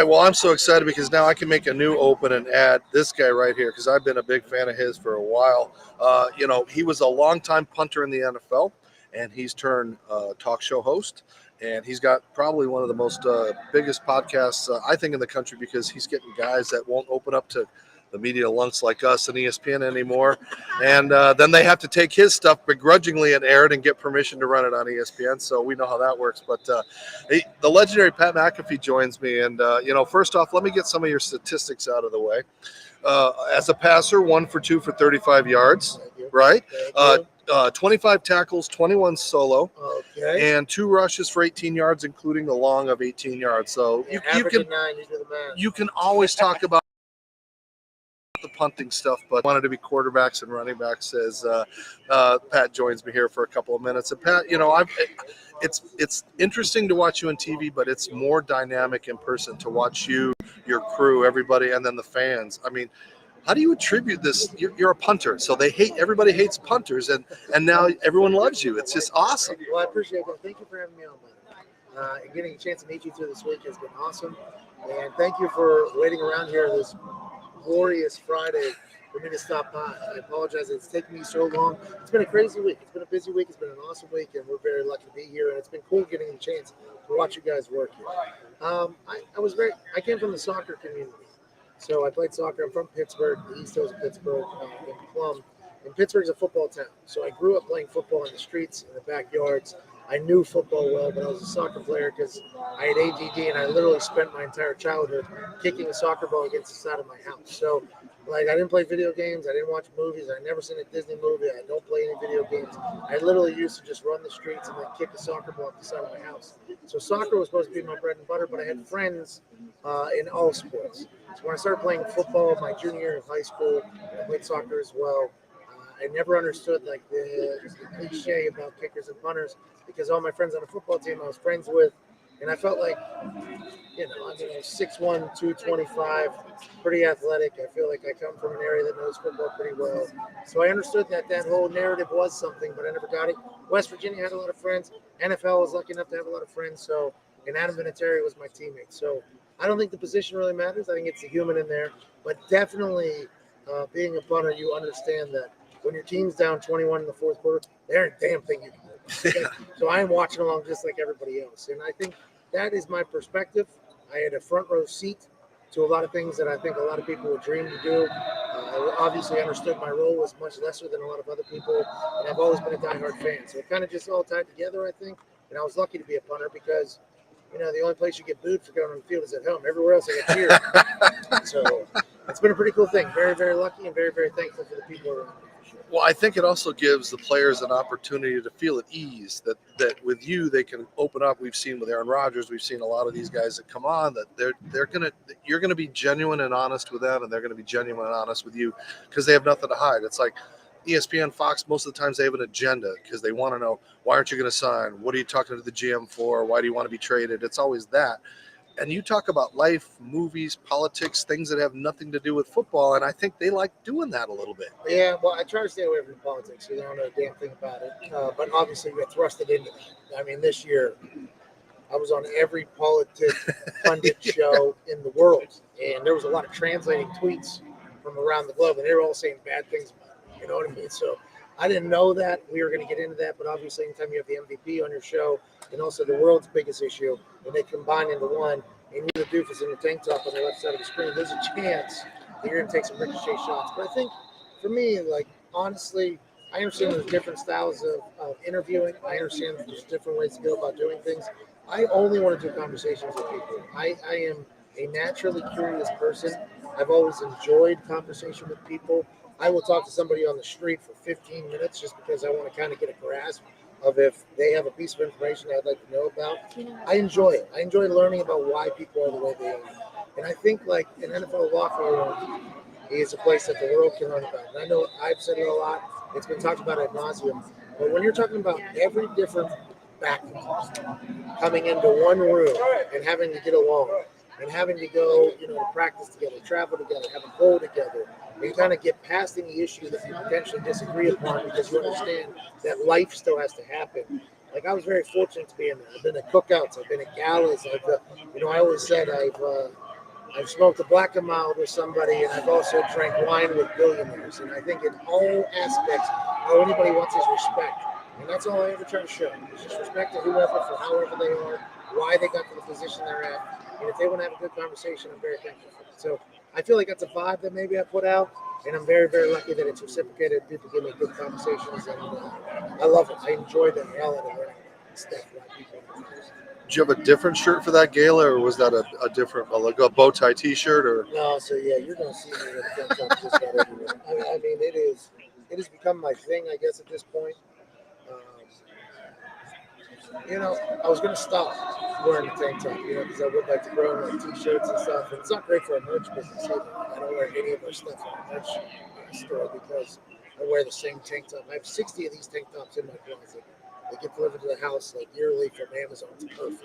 right, well, I'm so excited because now I can make a new open and add this guy right here because I've been a big fan of his for a while. He was a longtime punter in the NFL, and he's turned talk show host. And he's got probably one of the most biggest podcasts, I think, in the country because he's getting guys that won't open up to the media lunks like us and ESPN anymore. And then they have to take his stuff begrudgingly and air it and get permission to run it on ESPN. So we know how that works. But the legendary Pat McAfee joins me. And, first off, let me get some of your statistics out of the way. As a passer, 1 for 2 for 35 yards, right? 25 tackles, 21 solo, and 2 rushes for 18 yards, including the long of 18 yards. So you can always talk about the punting stuff, but wanted to be quarterbacks and running backs as Pat joins me here for a couple of minutes. And Pat, it's interesting to watch you on TV, but it's more dynamic in person to watch you, your crew, everybody, and then the fans. I mean, how do you attribute this? You're a punter, so everybody hates punters, and now everyone loves you. It's just awesome. Well, I appreciate that. Thank you for having me on, man. And getting a chance to meet you through this week has been awesome. And thank you for waiting around here this glorious Friday for me to stop by. I apologize. It's taken me so long. It's been a crazy week. It's been a busy week. It's been an awesome week, and we're very lucky to be here. And it's been cool getting a chance to watch you guys work here. I came from the soccer community. So I played soccer. I'm from Pittsburgh, the East Coast of Pittsburgh, in Plum. And Pittsburgh's a football town. So I grew up playing football in the streets, in the backyards. I knew football well, but I was a soccer player because I had ADD, and I literally spent my entire childhood kicking a soccer ball against the side of my house. So, I didn't play video games. I didn't watch movies. I never seen a Disney movie. I don't play any video games. I literally used to just run the streets and then kick a soccer ball off the side of my house. So soccer was supposed to be my bread and butter, but I had friends in all sports. So when I started playing football my junior year of high school, I played soccer as well. I never understood the cliche about kickers and punters because all my friends on the football team I was friends with, and I felt like, I'm 6'1", 225, pretty athletic. I feel like I come from an area that knows football pretty well. So I understood that whole narrative was something, but I never got it. West Virginia had a lot of friends. NFL was lucky enough to have a lot of friends. So, and Adam Vinatieri was my teammate. So I don't think the position really matters. I think it's the human in there. But definitely being a punter, you understand that when your team's down 21 in the fourth quarter, there ain't a damn thing you can do. Okay? So I am watching along just like everybody else. And I think that is my perspective. I had a front row seat to a lot of things that I think a lot of people would dream to do. I obviously understood my role was much lesser than a lot of other people, and I've always been a diehard fan. So it kind of just all tied together, I think. And I was lucky to be a punter because, the only place you get booed for going on the field is at home. Everywhere else I get cheered. So it's been a pretty cool thing. Very, very lucky and very, very thankful for the people around me. Well, I think it also gives the players an opportunity to feel at ease that with you they can open up. We've seen with Aaron Rodgers, we've seen a lot of these guys that come on that you're gonna be genuine and honest with them, and they're gonna be genuine and honest with you because they have nothing to hide. It's like ESPN, Fox. Most of the times they have an agenda because they want to know, why aren't you going to sign? What are you talking to the GM for? Why do you want to be traded? It's always that. And you talk about life, movies, politics, things that have nothing to do with football, and I think they like doing that a little bit. Yeah, well, I try to stay away from politics because I don't know a damn thing about it. But obviously, we get thrusted into that. I mean, this year, I was on every pundit show in the world, and there was a lot of translating tweets from around the globe, and they were all saying bad things about it. You know what I mean? So I didn't know that we were going to get into that, but obviously, anytime you have the MVP on your show and also the world's biggest issue, and they combine into one, and you're the doofus in the tank top on the left side of the screen, there's a chance that you're going to take some ricochet shots. But I think, for me, honestly, I understand there's different styles of interviewing. I understand there's different ways to go about doing things. I only want to do conversations with people. I am a naturally curious person. I've always enjoyed conversation with people. I will talk to somebody on the street for 15 minutes just because I want to kind of get a grasp of if they have a piece of information I'd like to know about. I enjoy it. I enjoy learning about why people are the way they are. And I think an NFL locker room is a place that the world can learn about. And I know I've said it a lot. It's been talked about ad nauseum. But when you're talking about every different background coming into one room and having to get along and having to go, to practice together, travel together, have a goal together, and kind of get past any issue that you potentially disagree upon because you understand that life still has to happen. I was very fortunate to be in there. I've been at cookouts. I've been at galas. I always said I've I've smoked a black and mild with somebody, and I've also drank wine with billionaires. And I think in all aspects, all anybody wants is respect. And that's all I ever try to show. It's just respect to whoever for however they are, why they got to the position they're at. And if they want to have a good conversation, I'm very thankful for it. So I feel like that's a vibe that maybe I put out. And I'm very, very lucky that it's reciprocated. People give me good conversations. And I love it. I enjoy the hell out of learning stuff about people. Did you have a different shirt for that gala, or was that a different, like a bow tie T-shirt? Or No, so yeah, you're gonna see me with a tank top just about everywhere. I mean, it has become my thing, I guess, at this point. Um, I was gonna stop wearing a tank top, because I would like to grow in like t-shirts and stuff. And it's not great for a merch business either. I don't wear any of our stuff in our merch store because I wear the same tank top. I have 60 of these tank tops in my closet. They get delivered to the house like yearly from Amazon. It's perfect.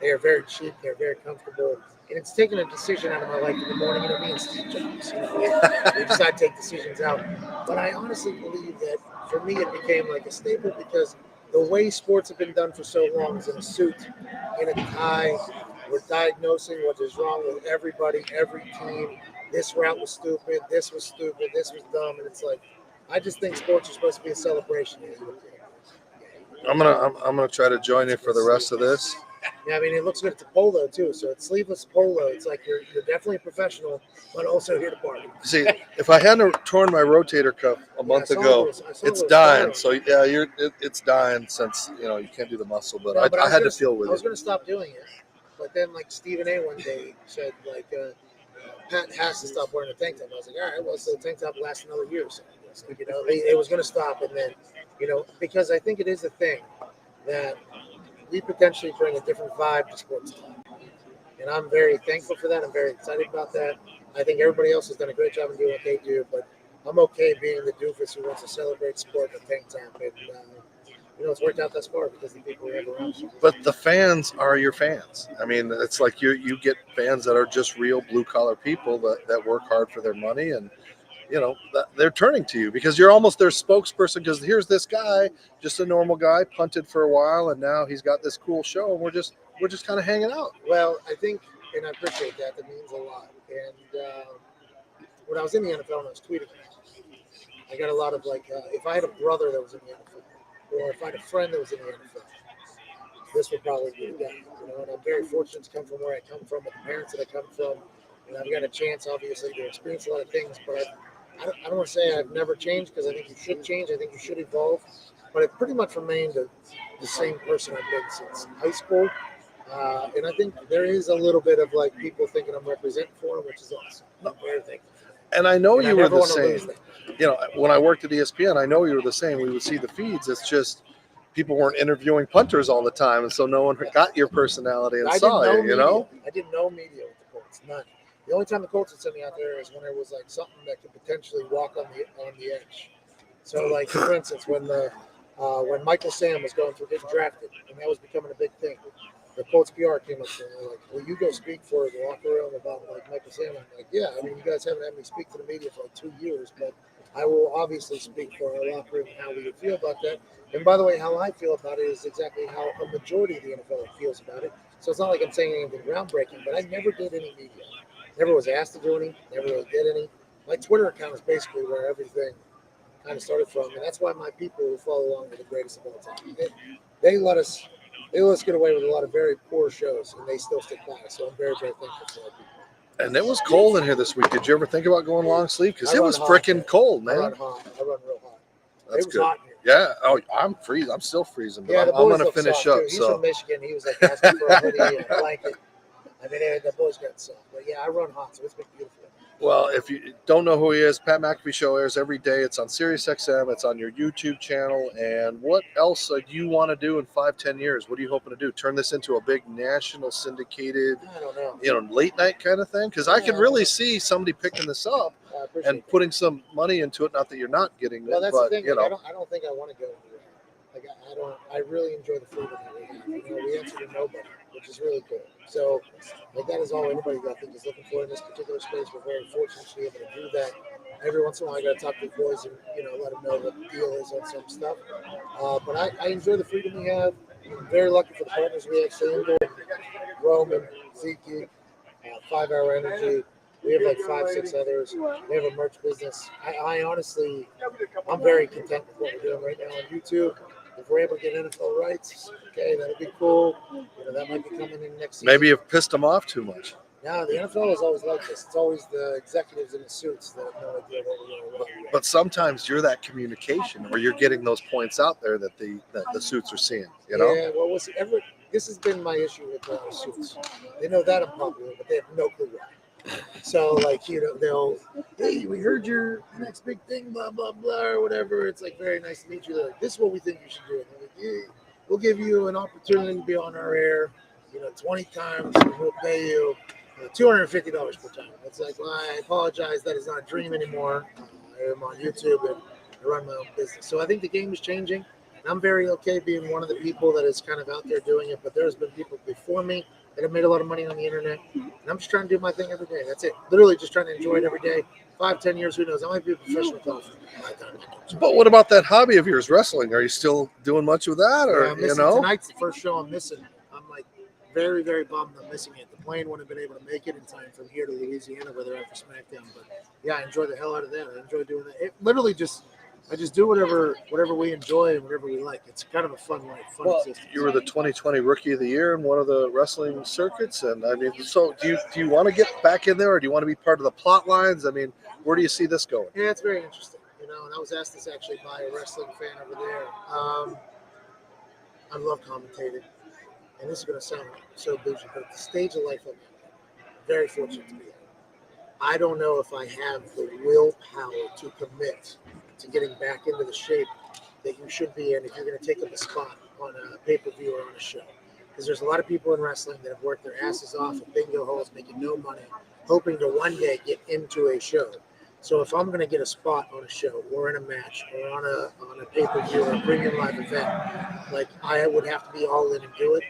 They are very cheap. They're very comfortable. And it's taken a decision out of my life in the morning. Me and Steve Jobs, we decide to take decisions out. But I honestly believe that for me, it became like a staple because the way sports have been done for so long is in a suit, in a tie. We're diagnosing what is wrong with everybody, every team. This route was stupid. This was stupid. This was dumb. And it's like, I just think sports are supposed to be a celebration. I'm gonna try to join you for the rest of this. Yeah, I mean, it looks good. It's a polo too, so it's sleeveless polo. It's like you're definitely a professional, but also here to party. See, if I hadn't torn my rotator cuff a month ago, it's dying. So yeah, it's dying since you can't do the muscle. But No, I had to feel with I was it. going to stop doing it, but then like Stephen A. one day said like Pat has to stop wearing a tank top. I was like, all right, well, so the tank top lasts another year. So it was going to stop, and then because I think it is a thing that we potentially bring a different vibe to sports talk. And I'm very thankful for that. I'm very excited about that. I think everybody else has done a great job in doing what they do, but I'm okay being the doofus who wants to celebrate sport in a tank top. And, it's worked out thus far because the people we have around. But the fans are your fans. I mean, it's like you get fans that are just real blue collar people that work hard for their money, and they're turning to you because you're almost their spokesperson. Because here's this guy, just a normal guy, punted for a while, and now he's got this cool show, and we're just kind of hanging out. Well, I think, and I appreciate that. That means a lot. And when I was in the NFL and I was tweeting, I got a lot of if I had a brother that was in the NFL, or if I had a friend that was in the NFL, this would probably be the guy. And I'm very fortunate to come from where I come from, with the parents that I come from, and I've got a chance, obviously, to experience a lot of things. But I don't want to say I've never changed because I think you should change. I think you should evolve. But I've pretty much remained the same person I've been since high school. And I think there is a little bit of people thinking I'm representing for them, which is awesome. I'm very thankful. And I know you were the same. When I worked at ESPN, I know you were the same. We would see the feeds. It's just people weren't interviewing punters all the time, and so no one got your personality and saw you. I didn't know media with the Colts. None. The only time the Colts would send me out there is when there was something that could potentially walk on the edge. So for instance, when Michael Sam was going through getting drafted, and that was becoming a big thing, the Colts PR came up to me and were like, "Will you go speak for the locker room about Michael Sam?" I'm like, "Yeah, I mean, you guys haven't had me speak to the media for 2 years, but I will obviously speak for our locker room and how we would feel about that." And by the way, how I feel about it is exactly how a majority of the NFL feels about it. So it's not like I'm saying anything groundbreaking, but I never did any media. Never was asked to do any. Never really did any. My Twitter account is basically where everything kind of started from, and that's why my people who follow along are the greatest of all time. They let us get away with a lot of very poor shows, and they still stick by us. So I'm very, very thankful for that. And it was cold in here this week. Did you ever think about going long sleeve? Because it was freaking cold, man. I run hot. I run real hot. That's it was good. Hot in here. Yeah. Oh, I'm freezing. I'm still freezing. But yeah, I'm going to finish up. He's from Michigan. He was asking for a hoodie and a blanket. I mean, the boys got soft. But yeah, I run hot, so it's been beautiful. Well, if you don't know who he is, Pat McAfee Show airs every day. It's on SiriusXM. It's on your YouTube channel. And what else do you want to do in 5-10 years? What are you hoping to do? Turn this into a big national syndicated, I don't know. Late night kind of thing? Because I could really see somebody picking this up and putting some money into it. Not that you're not getting it, but the thing. I don't think I want to go anywhere. I really enjoy the freedom that we have. We answer to nobody, which is really cool. So, that is all anybody I think is looking for in this particular space. We're very fortunate to be able to do that. Every once in a while, I got to talk to the boys and let them know what the deal is on some stuff. But I enjoy the freedom we have. I'm very lucky for the partners we have: Sandor, Roman, Zeke. 5 Hour Energy. We have like 5, 6 others. We have a merch business. I honestly, I'm very content with what we're doing right now on YouTube. If we're able to get NFL rights, okay, that'll be cool. That might be coming in next season. Maybe you've pissed them off too much. No, the NFL is always like this. It's always the executives in the suits that have no idea what we're going to do. But sometimes you're that communication, or you're getting those points out there that the suits are seeing. Yeah, well, this has been my issue with suits. They know that I'm popular, but they have no clue why. So, they'll, hey, we heard your next big thing, blah, blah, blah, or whatever. It's like, very nice to meet you. They're like, this is what we think you should do. And they're like, yeah, we'll give you an opportunity to be on our air, 20 times, and we'll pay you $250 per time. It's like, well, I apologize. That is not a dream anymore. I am on YouTube and I run my own business. So I think the game is changing. And I'm very okay being one of the people that is kind of out there doing it. But there's been people before me that have made a lot of money on the internet. And I'm just trying to do my thing every day. That's it. Literally just trying to enjoy it every day. 5, 10 years, who knows? I might be a professional golfer. But what about that hobby of yours, wrestling? Are you still doing much with that? Or, Tonight's the first show I'm missing. I'm like very, very bummed I'm missing it. The plane wouldn't have been able to make it in time from here to Louisiana where they're at for SmackDown. But yeah, I enjoy the hell out of that. I enjoy doing that. It literally I just do whatever we enjoy and whatever we like. It's kind of a fun life, fun existence. You were the 2020 Rookie of the Year in one of the wrestling circuits, and I mean, so do you want to get back in there, or do you want to be part of the plot lines? I mean, where do you see this going? Yeah, it's very interesting. And I was asked this actually by a wrestling fan over there. I love commentating, and this is going to sound so bougie, but at the stage of life I'm very fortunate to be at. I don't know if I have the willpower to commit to getting back into the shape that you should be in if you're going to take up a spot on a pay-per-view or on a show. Because there's a lot of people in wrestling that have worked their asses off at bingo halls making no money, hoping to one day get into a show. So if I'm going to get a spot on a show or in a match or on a pay-per-view or a premium live event, like I would have to be all in and do it.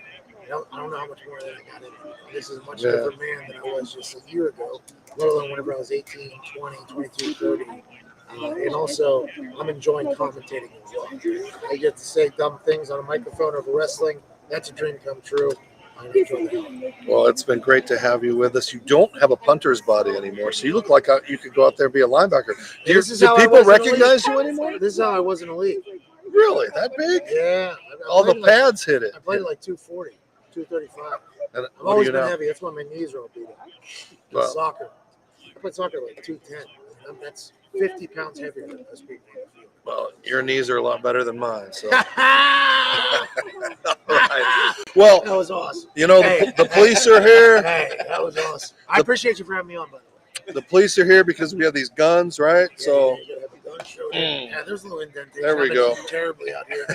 I don't know how much more that I got in it. This is a much different man than I was just a year ago, let alone whenever I was 18, 20, 22, 30. And also, I'm enjoying commentating as well. I get to say dumb things on a microphone over wrestling. That's a dream come true. I enjoy that. Well, it's been great to have you with us. You don't have a punter's body anymore, so you look like you could go out there and be a linebacker. Do people recognize you anymore? This is how I was in the league. Really? That big? Yeah. All the pads hit it. I played at like 240, 235. And I've always been heavy. That's why my knees are all beat up. Well, soccer. I played soccer like 210. That's 50 pounds heavier than most people. Well, your knees are a lot better than mine. So. Right. Well, that was awesome. The police are here. Hey, that was awesome. I appreciate you for having me on, by the way. The police are here because we have these guns, right? Yeah, so. You gotta have a gun show. Yeah, there's a little indentation. There we go. Terribly out here.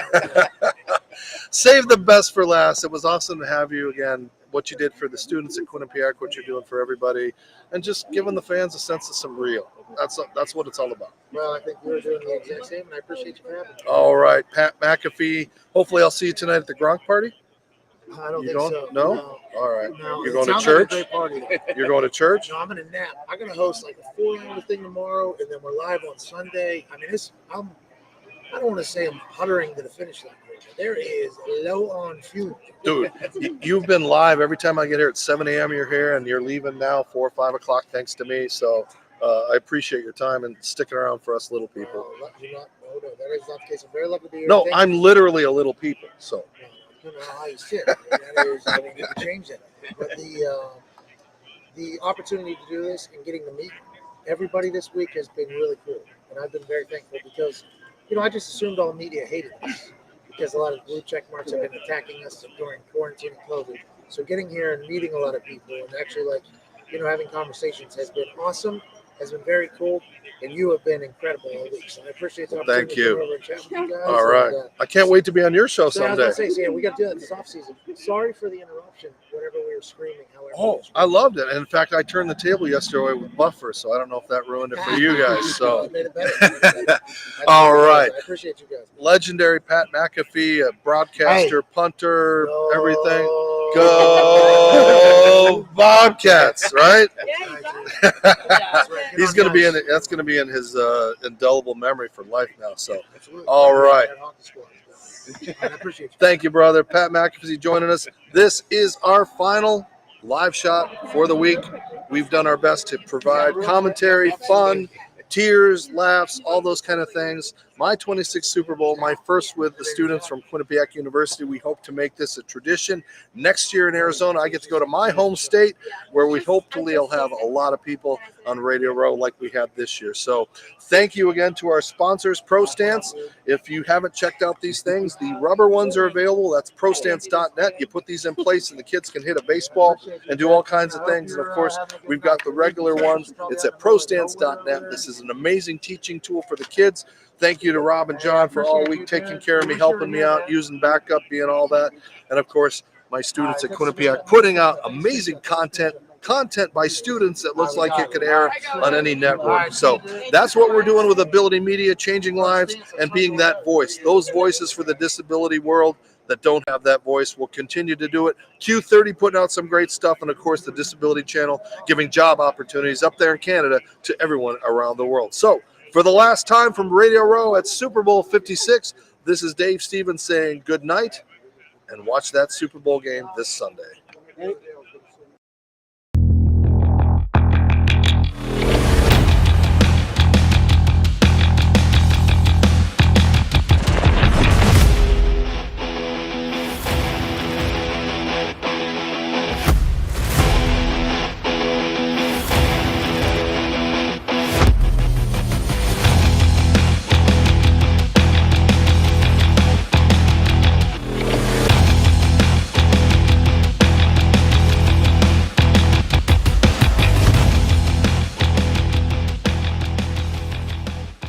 Save the best for last. It was awesome to have you again. What you did for the students at Quinnipiac, what you're doing for everybody, and just giving the fans a sense of some real. That's what it's all about. Well, I think you were doing the exact same, and I appreciate you for having me. All right, Pat McAfee. Hopefully, I'll see you tonight at the Gronk party. I don't think so. No? All right. No, You're going to church? Like a great party. You're going to church? No, I'm going to nap. I'm going to host like a 4-hour thing tomorrow, and then we're live on Sunday. I mean, I don't want to say I'm puttering to the finish line. There is low on fuel. Dude, you've been live every time I get here at 7 a.m. You're here, and you're leaving now 4 or 5 o'clock thanks to me. So I appreciate your time and sticking around for us little people. No, that is not the case. I'm very lucky to be here. No, I'm literally a little people. So. I don't know how you sit. I mean, you can change that. But the opportunity to do this and getting to meet everybody this week has been really cool. And I've been very thankful because, I just assumed all media hated us. Because a lot of blue check marks have been attacking us during quarantine and COVID. So getting here and meeting a lot of people and actually having conversations has been awesome, has been very cool, and you have been incredible all week. So I appreciate the opportunity Thank you. to come over and chat with you guys. All right. I can't wait to be on your show So I someday. was going to say, we got to do that this offseason. Sorry for the interruption whenever we were screaming. I loved it. And in fact, I turned the table yesterday with Buffer, so I don't know if that ruined it for you guys. So, Made it better. all right. I appreciate you guys. Legendary Pat McAfee, a broadcaster, punter, Go. everything. Go Bobcats, right? He's going to be in it. That's going to be in his indelible memory for life now. So, Absolutely. all right. I appreciate you. Thank you, brother. Pat McAfee joining us. This is our final live shot for the week. We've done our best to provide commentary, fun, tears, laughs, all those kind of things. My 26th Super Bowl, my first with the students from Quinnipiac University. We hope to make this a tradition. Next year in Arizona, I get to go to my home state where we hopefully will have a lot of people on Radio Row like we had this year. So thank you again to our sponsors, Pro Stance. If you haven't checked out these things, the rubber ones are available. That's prostance.net. You put these in place and the kids can hit a baseball and do all kinds of things. And of course, we've got the regular ones. It's at prostance.net. This is an amazing teaching tool for the kids. Thank you to Rob and John for all week taking care of me, helping me out, using backup, being all that. And of course, my students at Quinnipiac putting out amazing content by students that looks like it could air on any network. So that's what we're doing with Ability Media, changing lives and being that voice. Those voices for the disability world that don't have that voice will continue to do it. Q30 putting out some great stuff, and of course the Disability Channel giving job opportunities up there in Canada to everyone around the world. So for the last time from Radio Row at Super Bowl 56, this is Dave Stevens saying good night and watch that Super Bowl game this Sunday.